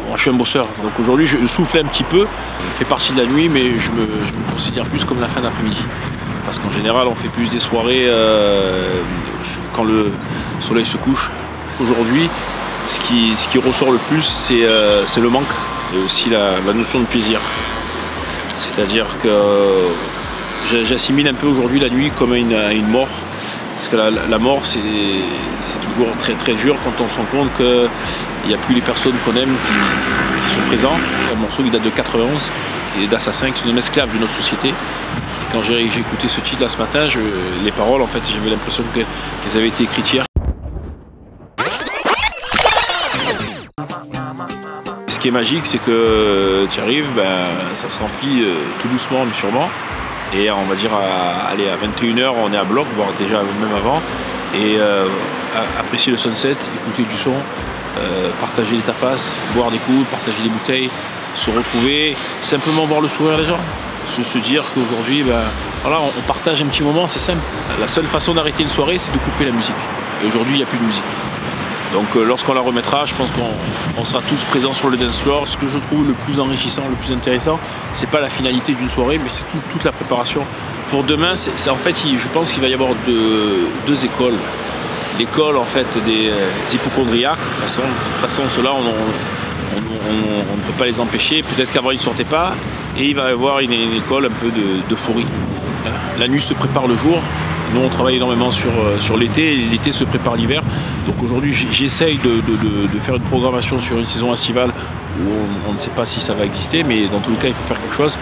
Moi, je suis un bosseur, donc aujourd'hui je souffle un petit peu. Je fais partie de la nuit, mais je me considère plus comme la fin d'après-midi. Parce qu'en général, on fait plus des soirées quand le soleil se couche. Aujourd'hui, ce qui ressort le plus, c'est le manque et aussi la notion de plaisir. C'est-à-dire que j'assimile un peu aujourd'hui la nuit comme à une mort. Parce que la mort, c'est toujours très très dur quand on se rend compte qu'il n'y a plus les personnes qu'on aime qui sont présentes. Un morceau qui date de 91, qui est d'Assassin, qui sont des esclaves de notre société. Et quand j'ai écouté ce titre là ce matin, les paroles, en fait, j'avais l'impression qu'elles avaient été écrites hier. Ce qui est magique, c'est que tu arrives, ça se remplit tout doucement mais sûrement. Et on va dire à 21h, on est à bloc, voire déjà même avant. Et apprécier le sunset, écouter du son, partager des tapas, boire des coups, partager des bouteilles, se retrouver, simplement voir le sourire des gens. Se dire qu'aujourd'hui, voilà, on partage un petit moment, c'est simple. La seule façon d'arrêter une soirée, c'est de couper la musique. Et aujourd'hui, il n'y a plus de musique. Donc lorsqu'on la remettra, je pense qu'on sera tous présents sur le dance floor. Ce que je trouve le plus enrichissant, le plus intéressant, c'est pas la finalité d'une soirée, mais c'est toute la préparation. Pour demain, en fait, je pense qu'il va y avoir deux écoles. L'école en fait des hypocondriaques, de toute façon ceux-là, on ne peut pas les empêcher. Peut-être qu'avant ils ne sortaient pas. Et il va y avoir une école un peu d'euphorie. La nuit se prépare le jour. Nous, on travaille énormément sur l'été, et l'été se prépare l'hiver. Donc aujourd'hui, j'essaye de faire une programmation sur une saison estivale où on ne sait pas si ça va exister, mais dans tous les cas, il faut faire quelque chose.